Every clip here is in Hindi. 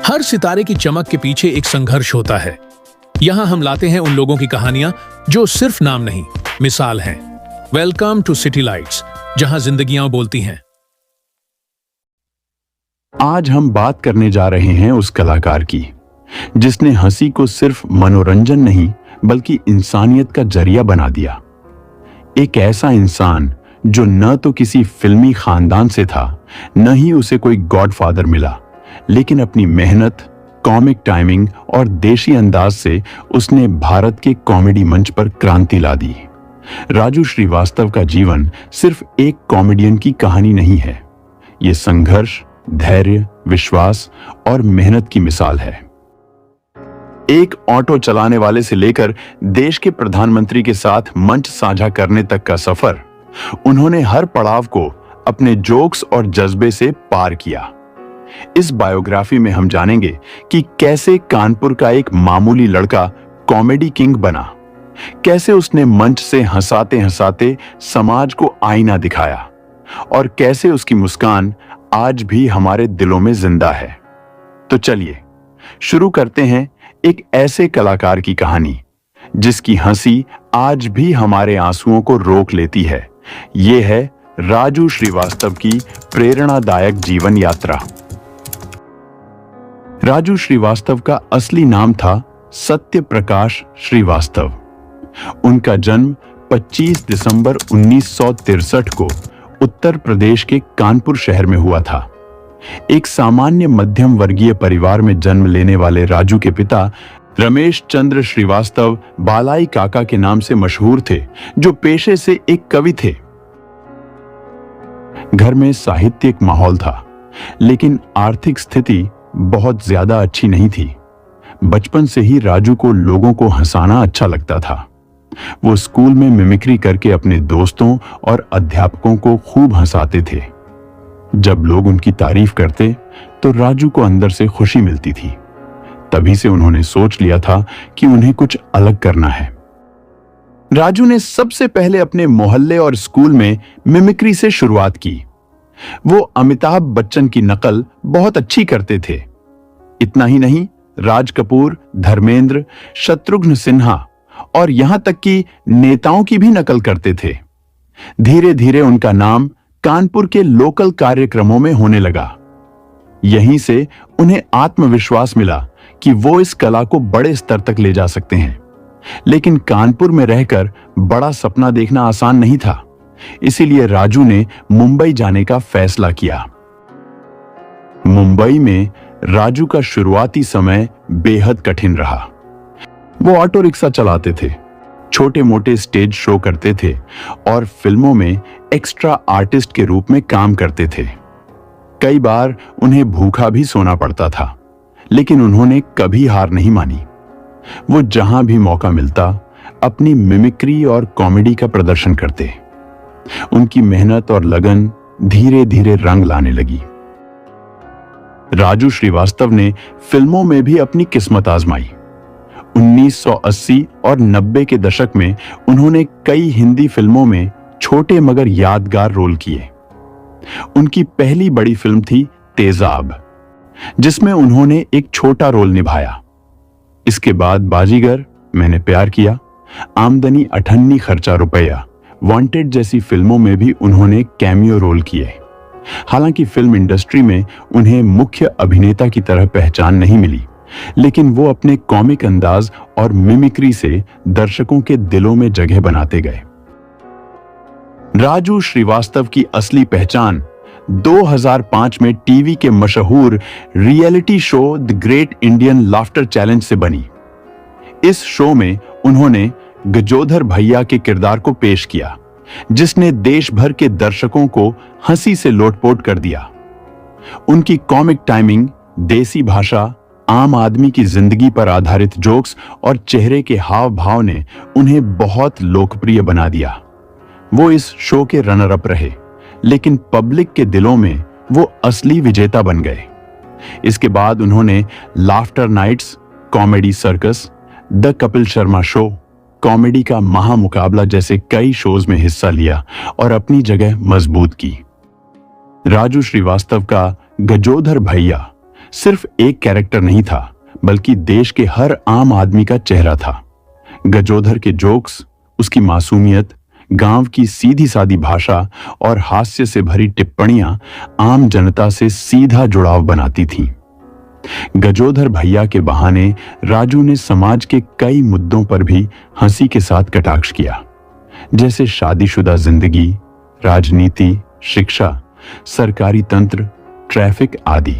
हर सितारे की चमक के पीछे एक संघर्ष होता है। यहाँ हम लाते हैं उन लोगों की कहानियां जो सिर्फ नाम नहीं, मिसाल हैं। वेलकम टू सिटी लाइट्स, जहां जिंदगियां बोलती हैं। आज हम बात करने जा रहे हैं उस कलाकार की जिसने हंसी को सिर्फ मनोरंजन नहीं बल्कि इंसानियत का जरिया बना दिया। एक ऐसा इंसान जो न तो किसी फिल्मी खानदान से था, न ही उसे कोई गॉडफादर मिला, लेकिन अपनी मेहनत, कॉमिक टाइमिंग और देशी अंदाज से उसने भारत के कॉमेडी मंच पर क्रांति ला दी। राजू श्रीवास्तव का जीवन सिर्फ एक कॉमेडियन की कहानी नहीं है, ये संघर्ष, धैर्य, विश्वास और मेहनत की मिसाल है। एक ऑटो चलाने वाले से लेकर देश के प्रधानमंत्री के साथ मंच साझा करने तक का सफर, उन्होंने हर पड़ाव को अपने जोक्स और जज्बे से पार किया। इस बायोग्राफी में हम जानेंगे कि कैसे कानपुर का एक मामूली लड़का कॉमेडी किंग बना, कैसे उसने मंच से हंसाते हंसाते समाज को आईना दिखाया और कैसे उसकी मुस्कान आज भी हमारे दिलों में जिंदा है। तो चलिए शुरू करते हैं एक ऐसे कलाकार की कहानी जिसकी हंसी आज भी हमारे आंसुओं को रोक लेती है। ये है राजू श्रीवास्तव की प्रेरणादायक जीवन यात्रा। राजू श्रीवास्तव का असली नाम था सत्य प्रकाश श्रीवास्तव। उनका जन्म 25 दिसंबर 1963 को उत्तर प्रदेश के कानपुर शहर में हुआ था। एक सामान्य मध्यम वर्गीय परिवार में जन्म लेने वाले राजू के पिता रमेश चंद्र श्रीवास्तव बालाई काका के नाम से मशहूर थे, जो पेशे से एक कवि थे। घर में साहित्यिक माहौल था, लेकिन आर्थिक स्थिति बहुत ज्यादा अच्छी नहीं थी। बचपन से ही राजू को लोगों को हंसाना अच्छा लगता था। वो स्कूल में मिमिक्री करके अपने दोस्तों और अध्यापकों को खूब हंसाते थे। जब लोग उनकी तारीफ करते तो राजू को अंदर से खुशी मिलती थी। तभी से उन्होंने सोच लिया था कि उन्हें कुछ अलग करना है। राजू ने सबसे पहले अपने मोहल्ले और स्कूल में मिमिक्री से शुरुआत की। वो अमिताभ बच्चन की नकल बहुत अच्छी करते थे। इतना ही नहीं, राज कपूर, धर्मेंद्र, शत्रुघ्न सिन्हा और यहां तक कि नेताओं की भी नकल करते थे। धीरे धीरे उनका नाम कानपुर के लोकल कार्यक्रमों में होने लगा। यहीं से उन्हें आत्मविश्वास मिला कि वो इस कला को बड़े स्तर तक ले जा सकते हैं। लेकिन कानपुर में रहकर बड़ा सपना देखना आसान नहीं था, इसीलिए राजू ने मुंबई जाने का फैसला किया। मुंबई में राजू का शुरुआती समय बेहद कठिन रहा। वो ऑटो रिक्शा चलाते थे, छोटे मोटे स्टेज शो करते थे और फिल्मों में एक्स्ट्रा आर्टिस्ट के रूप में काम करते थे। कई बार उन्हें भूखा भी सोना पड़ता था, लेकिन उन्होंने कभी हार नहीं मानी। वो जहां भी मौका मिलता अपनी मिमिक्री और कॉमेडी का प्रदर्शन करते। उनकी मेहनत और लगन धीरे धीरे रंग लाने लगी। राजू श्रीवास्तव ने फिल्मों में भी अपनी किस्मत आजमाई। 1980 और 90 के दशक में उन्होंने कई हिंदी फिल्मों में छोटे मगर यादगार रोल किए। उनकी पहली बड़ी फिल्म थी तेजाब, जिसमें उन्होंने एक छोटा रोल निभाया। इसके बाद बाजीगर, मैंने प्यार किया, आमदनी 98 खर्चा रुपया, वांटेड जैसी फिल्मों में भी उन्होंने कैमियो रोल किए। हालांकि फिल्म इंडस्ट्री में उन्हें मुख्य अभिनेता की तरह पहचान नहीं मिली, लेकिन वो अपने कॉमिक अंदाज और मिमिक्री से दर्शकों के दिलों में जगह बनाते गए। राजू श्रीवास्तव की असली पहचान 2005 में टीवी के मशहूर reality show the great Indian laughter challenge से बनी। इस शो में उन्होंने गजोधर भैया के किरदार को पेश किया, जिसने देश भर के दर्शकों को हंसी से लोटपोट कर दिया। उनकी कॉमिक टाइमिंग, देसी भाषा, आम आदमी की जिंदगी पर आधारित जोक्स और चेहरे के हाव भाव ने उन्हें बहुत लोकप्रिय बना दिया। वो इस शो के रनर अप रहे, लेकिन पब्लिक के दिलों में वो असली विजेता बन गए। इसके बाद उन्होंने laughter nights, comedy circus, the Kapil Sharma show, comedy का महामुकाबला जैसे कई शोज में हिस्सा लिया और अपनी जगह मजबूत की। राजू श्रीवास्तव का गजोधर भैया सिर्फ एक कैरेक्टर नहीं था, बल्कि देश के हर आम आदमी का चेहरा था। गजोधर के जोक्स, उसकी मासूमियत, गांव की सीधी सादी भाषा और हास्य से भरी टिप्पणियां आम जनता से सीधा जुड़ाव बनाती थीं। गजोधर भैया के बहाने राजू ने समाज के कई मुद्दों पर भी हंसी के साथ कटाक्ष किया, जैसे शादीशुदा जिंदगी, राजनीति, शिक्षा, सरकारी तंत्र, ट्रैफिक आदि।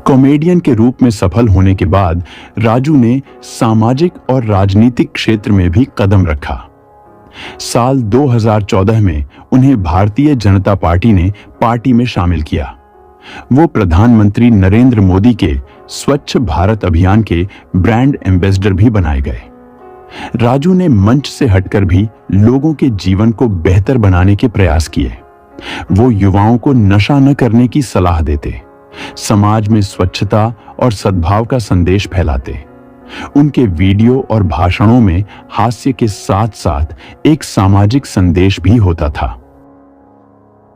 कॉमेडियन के रूप में सफल होने के बाद राजू ने सामाजिक और राजनीतिक क्षेत्र में भी कदम रखा। साल 2014 में उन्हें भारतीय जनता पार्टी ने पार्टी में शामिल किया। वो प्रधानमंत्री नरेंद्र मोदी के स्वच्छ भारत अभियान के ब्रांड एम्बेसडर भी बनाए गए। राजू ने मंच से हटकर भी लोगों के जीवन को बेहतर बनाने के प्रयास किए। वो युवाओं को नशा न करने की सलाह देते, समाज में स्वच्छता और सद्भाव का संदेश फैलाते। उनके वीडियो और भाषणों में हास्य के साथ साथ एक सामाजिक संदेश भी होता था।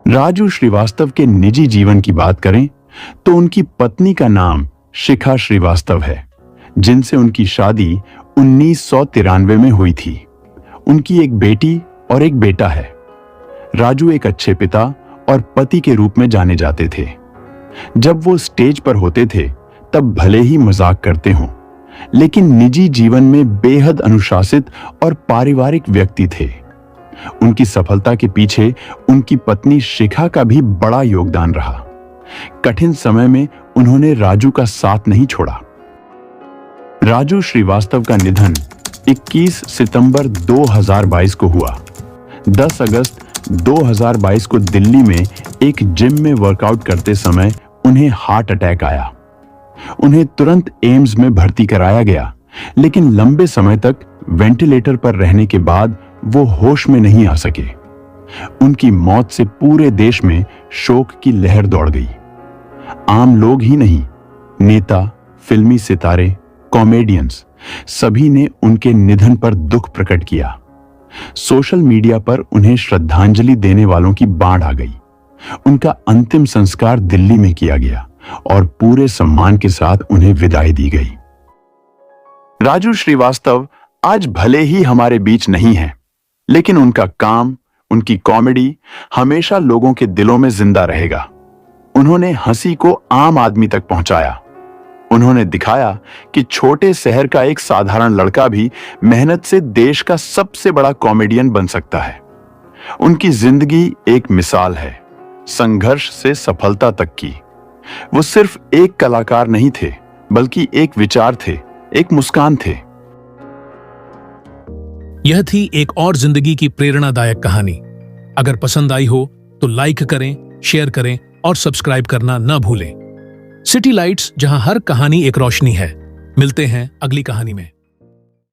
राजू श्रीवास्तव के निजी जीवन की बात करें तो उनकी पत्नी का नाम शिखा श्रीवास्तव है, जिनसे उनकी शादी 1993 में हुई थी। उनकी एक बेटी और एक बेटा है। राजू एक अच्छे पिता और पति के रूप में जाने जाते थे। जब वो स्टेज पर होते थे तब भले ही मजाक करते हों, लेकिन निजी जीवन में बेहद अनुशासित और पारिवारिक व्यक्ति थे। उनकी सफलता के पीछे उनकी पत्नी शिखा का भी बड़ा योगदान रहा। कठिन समय में उन्होंने राजू का साथ नहीं छोड़ा। राजू श्रीवास्तव का निधन 21 सितंबर 2022 को हुआ। 10 अगस्त 2022 को दिल्ली में एक जिम में वर्कआउट करते समय उन्हें हार्ट अटैक आया। उन्हें तुरंत एम्स में भर्ती कराया गया, लेकिन लंबे समय तक वेंटिलेटर पर रहने के बाद वो होश में नहीं आ सके। उनकी मौत से पूरे देश में शोक की लहर दौड़ गई। आम लोग ही नहीं, नेता, फिल्मी सितारे, कॉमेडियंस सभी ने उनके निधन पर दुख प्रकट किया। सोशल मीडिया पर उन्हें श्रद्धांजलि देने वालों की बाढ़ आ गई। उनका अंतिम संस्कार दिल्ली में किया गया और पूरे सम्मान के साथ उन्हें विदाई दी गई। राजू श्रीवास्तव आज भले ही हमारे बीच नहीं हैं, लेकिन उनका काम, उनकी कॉमेडी हमेशा लोगों के दिलों में जिंदा रहेगा। उन्होंने हंसी को आम आदमी तक पहुंचाया। उन्होंने दिखाया कि छोटे शहर का एक साधारण लड़का भी मेहनत से देश का सबसे बड़ा कॉमेडियन बन सकता है। उनकी जिंदगी एक मिसाल है, संघर्ष से सफलता तक की। वो सिर्फ एक कलाकार नहीं थे, बल्कि एक विचार थे, एक मुस्कान थे। यह थी एक और जिंदगी की प्रेरणादायक कहानी। अगर पसंद आई हो तो लाइक करें, शेयर करें और सब्सक्राइब करना न भूलें। सिटी लाइट्स, जहां हर कहानी एक रोशनी है। मिलते हैं अगली कहानी में।